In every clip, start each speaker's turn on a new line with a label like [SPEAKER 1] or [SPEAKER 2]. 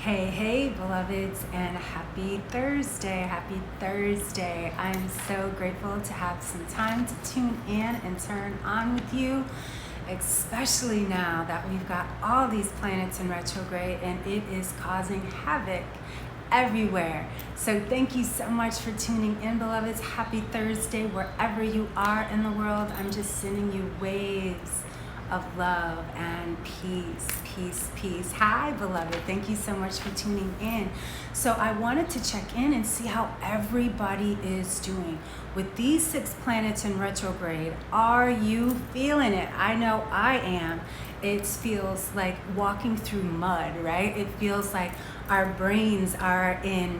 [SPEAKER 1] Hey, beloveds, and happy Thursday. Happy Thursday. I'm so grateful to have some time to tune in and turn on with you, especially now that we've got all these planets in retrograde and it is causing havoc everywhere. So thank you so much for tuning in, beloveds. Happy Thursday, wherever you are in the world. I'm just sending you waves of love and peace. Hi, beloved. Thank you so much for tuning in. So I wanted to check in and see how everybody is doing. With these 6 planets in retrograde, are you feeling it? I know I am. It feels like walking through mud, right? It feels like our brains are in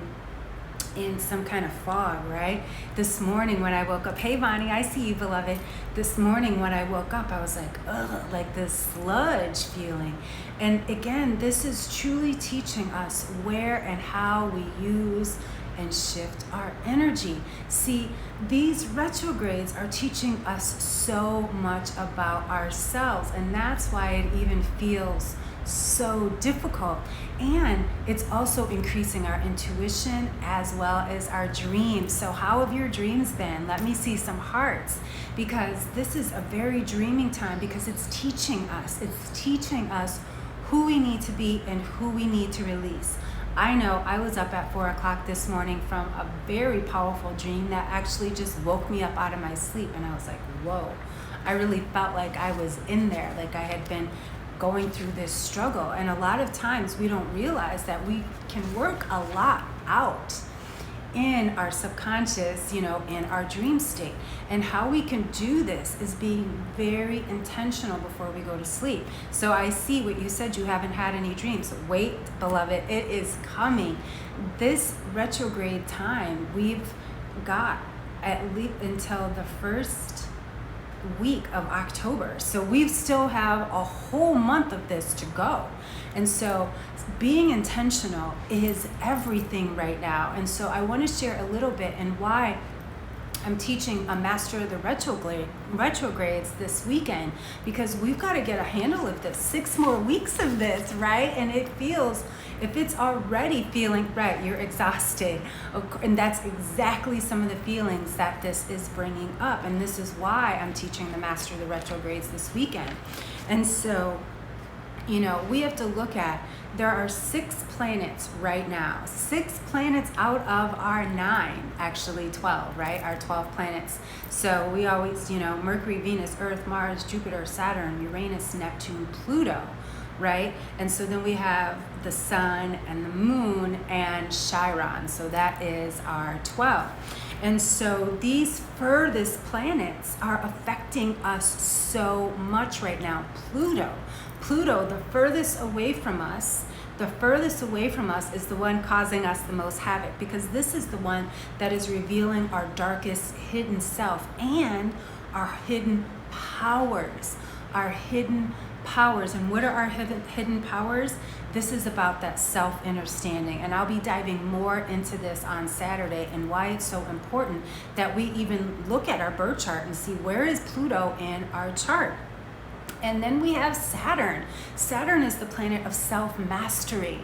[SPEAKER 1] some kind of fog, right? This morning when I woke up, hey Vonnie, I see you, beloved. This morning when I woke up, I was like, ugh, like this sludge feeling. And again, this is truly teaching us where and how we use and shift our energy. See, these retrogrades are teaching us so much about ourselves, and that's why it even feels so difficult. And it's also increasing our intuition as well as our dreams. So how have your dreams been? Let me see some hearts, because this is a very dreaming time, because it's teaching us who we need to be and who we need to release. I know I was up at 4 o'clock this morning from a very powerful dream that actually just woke me up out of my sleep, and I was like, whoa. I really felt like I was in there, like I had been going through this struggle. And a lot of times we don't realize that we can work a lot out in our subconscious, in our dream state. And how we can do this is being very intentional before we go to sleep. So I see what you said, you haven't had any dreams. Wait, beloved, it is coming. This retrograde time, we've got at least until the first week of October. So we still have a whole month of this to go. And so being intentional is everything right now. And so I want to share a little bit and why I'm teaching a Master of the Retrogrades this weekend, because we've got to get a handle of this. 6 more weeks of this, right? And it feels, if it's already feeling, right, you're exhausted. And that's exactly some of the feelings that this is bringing up. And this is why I'm teaching the Master of the Retrogrades this weekend. And so, we have to look at, there are 6 planets right now. 6 planets out of our 9, actually 12, right? Our 12 planets. So we always, Mercury, Venus, Earth, Mars, Jupiter, Saturn, Uranus, Neptune, Pluto, right? And so then we have the sun and the moon and Chiron. So that is our 12. And so these furthest planets are affecting us so much right now. Pluto, the furthest away from us is the one causing us the most havoc, because this is the one that is revealing our darkest hidden self and our hidden powers. And what are our hidden powers? This is about that self-understanding. And I'll be diving more into this on Saturday, and why it's so important that we even look at our birth chart and see, where is Pluto in our chart? And then we have Saturn. Saturn is the planet of self-mastery.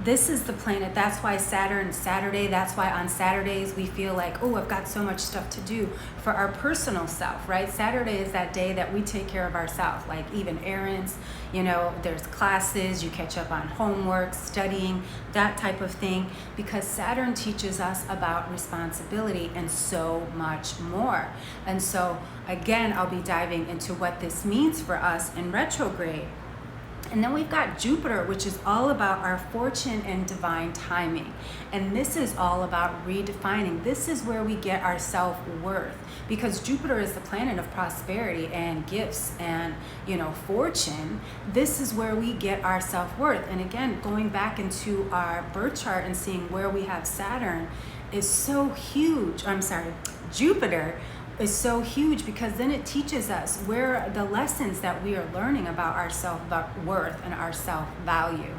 [SPEAKER 1] This is the planet, that's why Saturday, that's why on Saturdays we feel like, oh, I've got so much stuff to do for our personal self, right? Saturday is that day that we take care of ourselves, like even errands, there's classes, you catch up on homework, studying, that type of thing, because Saturn teaches us about responsibility and so much more. And so again, I'll be diving into what this means for us in retrograde. And then we've got Jupiter, which is all about our fortune and divine timing. And this is all about redefining. This is where we get our self-worth, because Jupiter is the planet of prosperity and gifts and, fortune. This is where we get our self-worth. And again, going back into our birth chart and seeing where we have Saturn is so huge. Jupiter is so huge, because then it teaches us where the lessons that we are learning about our self-worth and our self-value.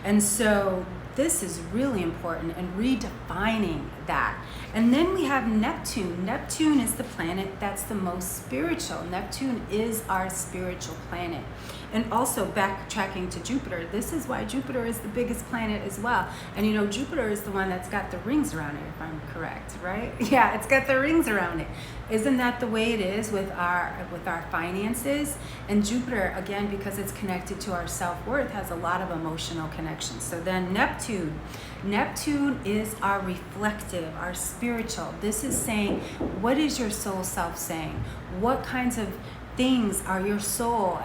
[SPEAKER 1] And so this is really important and redefining that. And then we have Neptune. Neptune is the planet that's the most spiritual. Neptune is our spiritual planet. And also backtracking to Jupiter, this is why Jupiter is the biggest planet as well. And you know, Jupiter is the one that's got the rings around it, if I'm correct, right? Yeah, it's got the rings around it. Isn't that the way it is with our finances? And Jupiter, again, because it's connected to our self-worth, has a lot of emotional connections. So then Neptune is our reflective, our spiritual. This is saying, what is your soul self saying? What kinds of things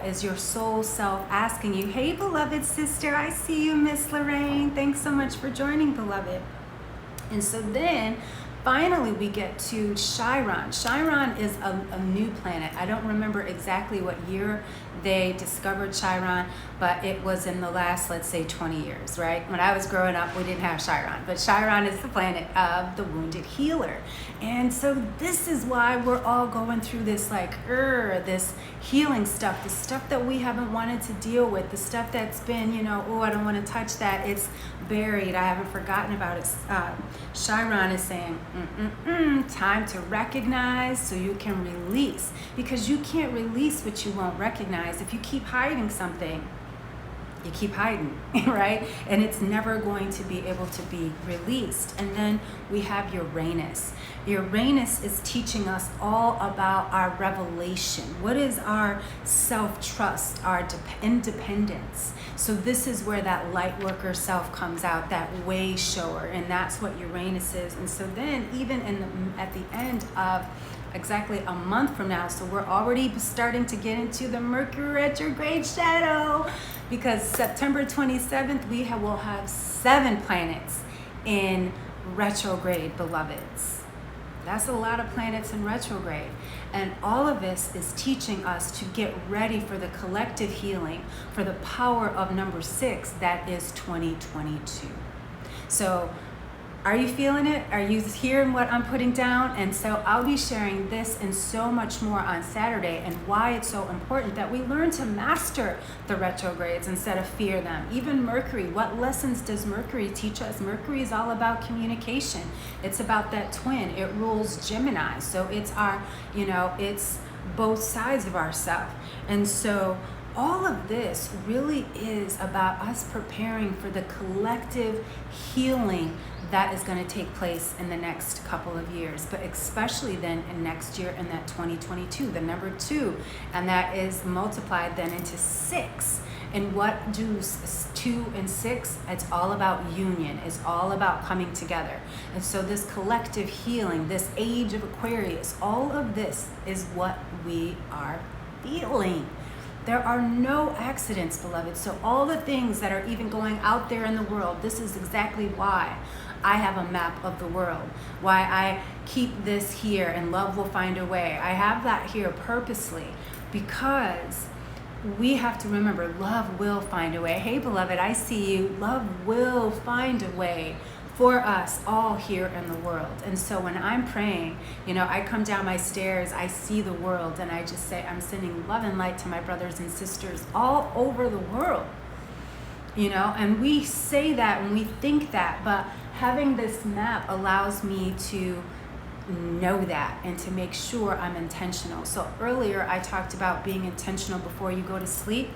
[SPEAKER 1] is your soul self asking you? Hey, beloved sister, I see you, Miss Lorraine. Thanks so much for joining, beloved. And so then finally we get to Chiron. Chiron is a new planet. I don't remember exactly what year they discovered Chiron, but it was in the last, let's say, 20 years, right? When I was growing up, we didn't have Chiron, but Chiron is the planet of the wounded healer. And so this is why we're all going through this this healing stuff, the stuff that we haven't wanted to deal with, the stuff that's been, oh, I don't want to touch that. It's buried. I haven't forgotten about it. Chiron is saying, time to recognize so you can release, because you can't release what you won't recognize. If you keep hiding something, you keep hiding, right? And it's never going to be able to be released. And then we have Uranus. Uranus is teaching us all about our revelation. What is our self-trust, our independence? So this is where that light worker self comes out, that way shower, and that's what Uranus is. And so then even at the end of exactly a month from now, so we're already starting to get into the Mercury retrograde shadow, because September 27th will have 7 planets in retrograde, beloveds. That's a lot of planets in retrograde. And all of this is teaching us to get ready for the collective healing, for the power of number 6, that is 2022. So are you feeling it? Are you hearing what I'm putting down? And so I'll be sharing this and so much more on Saturday, and why it's so important that we learn to master the retrogrades instead of fear them. Even Mercury, what lessons does Mercury teach us? Mercury is all about communication. It's about that twin. It rules Gemini. So it's it's both sides of ourselves. And so all of this really is about us preparing for the collective healing that is going to take place in the next couple of years, but especially then in next year, in that 2022, the number 2, and that is multiplied then into 6. And what do 2 and 6? It's all about union. It's all about coming together. And so this collective healing, this age of Aquarius, all of this is what we are feeling. There are no accidents, beloved. So all the things that are even going out there in the world, this is exactly why I have a map of the world, why I keep this here, and love will find a way. I have that here purposely, because we have to remember love will find a way. Hey, beloved, I see you. Love will find a way for us all here in the world. And so when I'm praying, I come down my stairs, I see the world, and I just say, I'm sending love and light to my brothers and sisters all over the world. And we say that and we think that, but having this map allows me to know that and to make sure I'm intentional. So earlier I talked about being intentional before you go to sleep.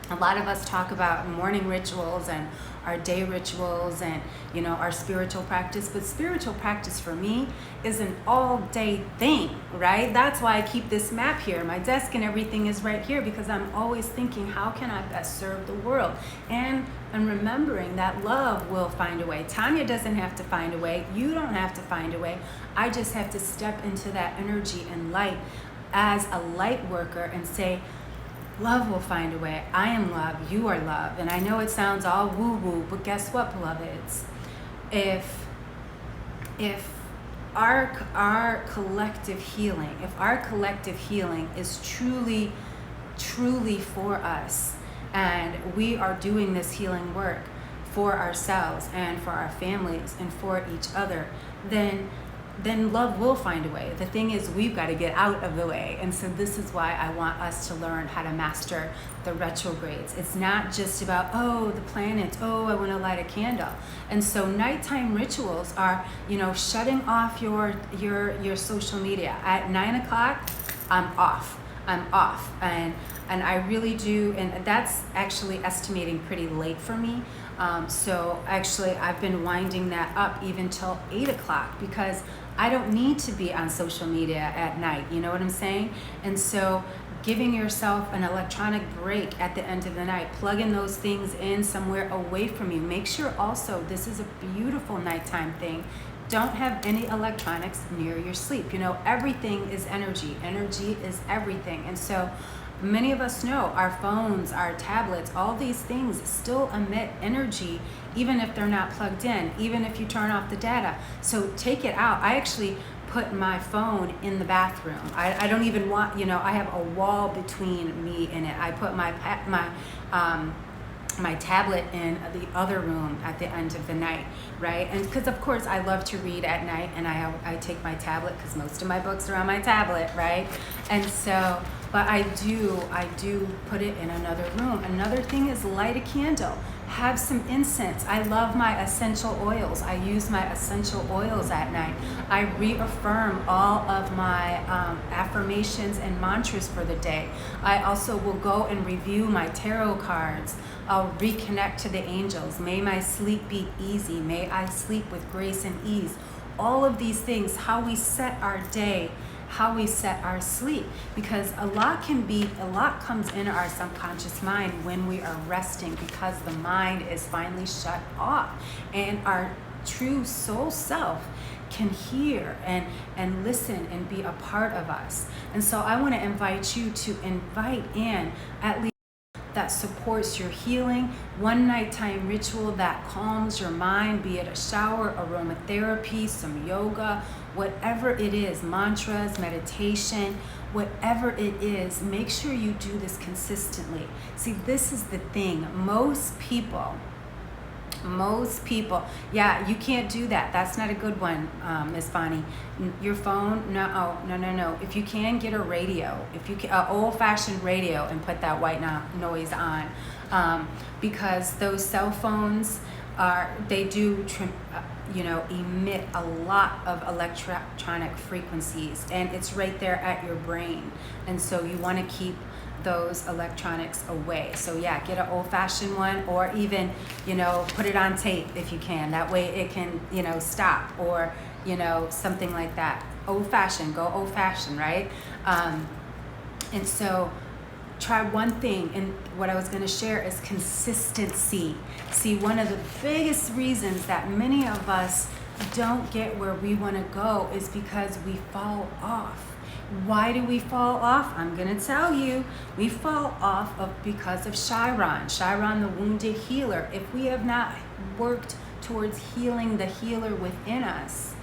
[SPEAKER 1] A lot of us talk about morning rituals and our day rituals and our spiritual practice, but spiritual practice for me is an all-day thing, right? That's why I keep this map here. My desk and everything is right here, because I'm always thinking, how can I best serve the world? And remembering that love will find a way. Tanya doesn't have to find a way. You don't have to find a way. I just have to step into that energy and light as a light worker and say, love will find a way. I am love. You are love. And I know it sounds all woo-woo, but guess what, beloveds? If our collective healing, is truly for us, and we are doing this healing work for ourselves and for our families and for each other, then then love will find a way. The thing is, we've got to get out of the way. And so this is why I want us to learn how to master the retrogrades. It's not just about, oh, the planets, oh, I want to light a candle. And so nighttime rituals are, shutting off your social media. At 9 o'clock, I'm off. And I really do, and that's actually estimating pretty late for me. So actually I've been winding that up even till 8 o'clock, because I don't need to be on social media at night, you know what I'm saying? And so giving yourself an electronic break at the end of the night, plugging those things in somewhere away from you. Make sure also, this is a beautiful nighttime thing, don't have any electronics near your sleep. Everything is energy. Energy is everything. And so many of us know our phones, our tablets, all these things still emit energy, even if they're not plugged in, even if you turn off the data. So take it out. I actually put my phone in the bathroom. I don't even want, I have a wall between me and it. I put my tablet in the other room at the end of the night, right? And because of course I love to read at night, and I take my tablet because most of my books are on my tablet, right? And so, but I do put it in another room. Another thing is light a candle, have some incense. I love my essential oils. I use my essential oils at night. I reaffirm all of my affirmations and mantras for the day. I also will go and review my tarot cards. I'll reconnect to the angels. May my sleep be easy. May I sleep with grace and ease. All of these things, how we set our day, how we set our sleep, because a lot comes into our subconscious mind when we are resting, because the mind is finally shut off and our true soul self can hear and listen and be a part of us. And so I want to invite you to invite in at least that supports your healing, one nighttime ritual that calms your mind, be it a shower, aromatherapy, some yoga, whatever it is, mantras, meditation, whatever it is. Make sure you do this consistently. See, this is the thing. Most people, yeah, you can't do that. That's not a good one, Miss Bonnie. Your phone, no. If you can, get a radio. If you can, an old-fashioned radio, and put that white noise on, because those cell phones emit a lot of electronic frequencies, and it's right there at your brain. And so you want to keep those electronics away. So yeah, get an old-fashioned one, or even, put it on tape if you can. That way it can, stop, or, something like that. Old-fashioned, go old-fashioned, right? And so try one thing, and what I was going to share is consistency. See, one of the biggest reasons that many of us don't get where we want to go is because we fall off. Why do we fall off? I'm going to tell you. We fall off because of Chiron, the wounded healer. If we have not worked towards healing the healer within us,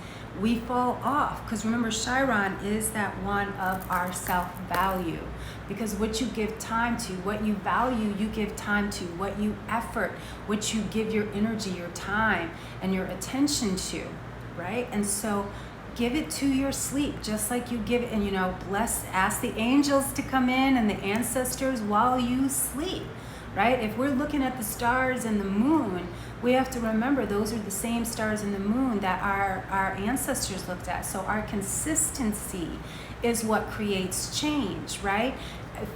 [SPEAKER 1] we fall off. Because remember, Chiron is that one of our self-value. Because what you give time to, what you value, you give time to. What you effort, what you give your energy, your time, and your attention to, right? And so give it to your sleep, just like you give it, and ask the angels to come in and the ancestors while you sleep, right? If we're looking at the stars and the moon, we have to remember those are the same stars and the moon that our ancestors looked at. So our consistency is what creates change, right?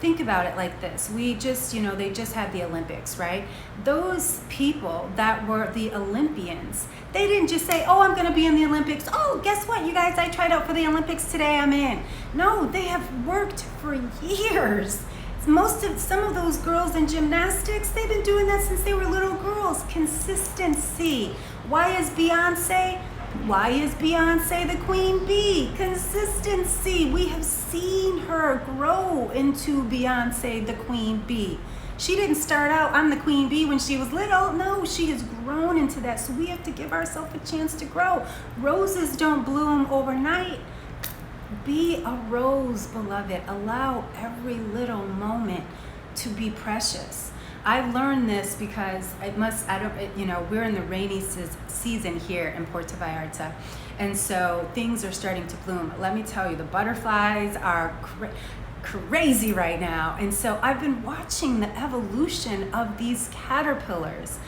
[SPEAKER 1] Think about it like this. We just, they just had the Olympics, right? Those people that were the Olympians, they didn't just say, oh, I'm going to be in the Olympics. Oh, guess what, you guys? I tried out for the Olympics today. I'm in. No, they have worked for years. Some of those girls in gymnastics, they've been doing that since they were little girls. Consistency. Why is Beyonce the queen bee? Consistency. We have seen her grow into Beyonce the queen bee. She didn't start out, I'm the queen bee, when she was little. No, she has grown into that. So we have to give ourselves a chance to grow. Roses don't bloom overnight. Be a rose, beloved. Allow every little moment to be precious. I learned this because we're in the rainy season here in Puerto Vallarta. And so things are starting to bloom. Let me tell you, the butterflies are crazy right now. And so I've been watching the evolution of these caterpillars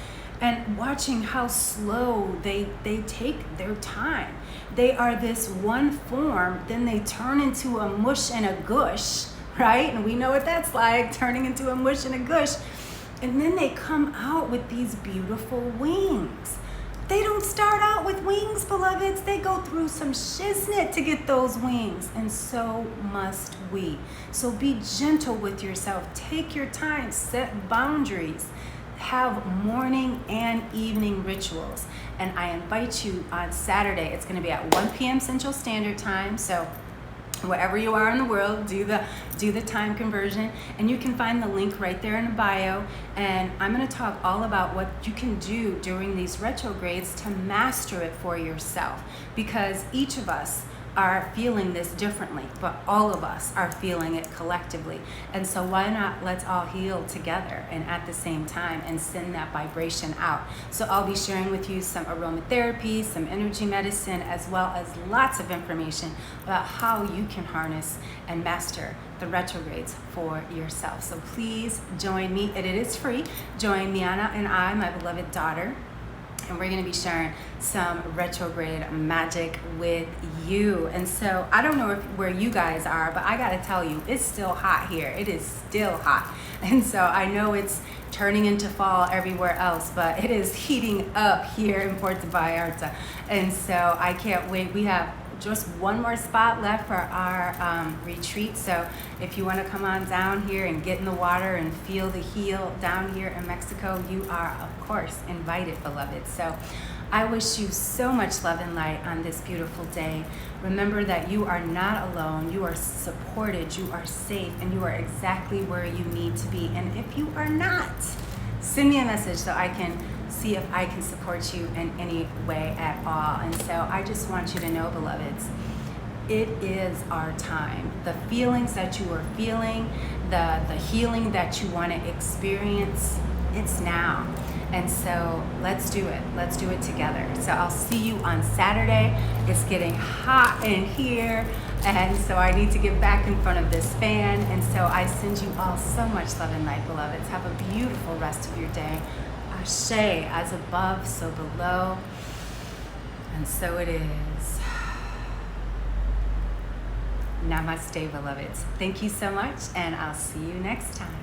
[SPEAKER 1] and watching how slow they take their time. They are this one form, then they turn into a mush and a gush, right? And we know what that's like, turning into a mush and a gush. And then they come out with these beautiful wings. They don't start out with wings, beloveds. They go through some shiznit to get those wings, and so must we. So be gentle with yourself. Take your time, set boundaries, have morning and evening rituals. And I invite you on Saturday. It's going to be at 1 p.m. Central Standard Time. So wherever you are in the world, do the time conversion, and you can find the link right there in the bio. And I'm going to talk all about what you can do during these retrogrades to master it for yourself, because each of us are feeling this differently, but all of us are feeling it collectively. And so why not let's all heal together and at the same time and send that vibration out. So I'll be sharing with you some aromatherapy, some energy medicine, as well as lots of information about how you can harness and master the retrogrades for yourself. So please join me. It is free. Join Miana and I, my beloved daughter, and we're going to be sharing some retrograde magic with you. And so I don't know where you guys are, but I got to tell you, it's still hot here. It is still hot. And so I know it's turning into fall everywhere else, but it is heating up here in Puerto Vallarta. And so I can't wait. We have just one more spot left for our retreat. So if you want to come on down here and get in the water and feel the heal down here in Mexico, you are, of course, invited, beloved. So I wish you so much love and light on this beautiful day. Remember that you are not alone. You are supported, you are safe, and you are exactly where you need to be. And if you are not, send me a message so I can see if I can support you in any way at all. And so I just want you to know, beloveds, it is our time. The feelings that you are feeling, the healing that you want to experience, it's now. And so let's do it. Let's do it together. So I'll see you on Saturday. It's getting hot in here, and so I need to get back in front of this fan. And so I send you all so much love and light, beloveds. Have a beautiful rest of your day. Ashe, as above, so below, and so it is. Namaste, beloveds. Thank you so much, and I'll see you next time.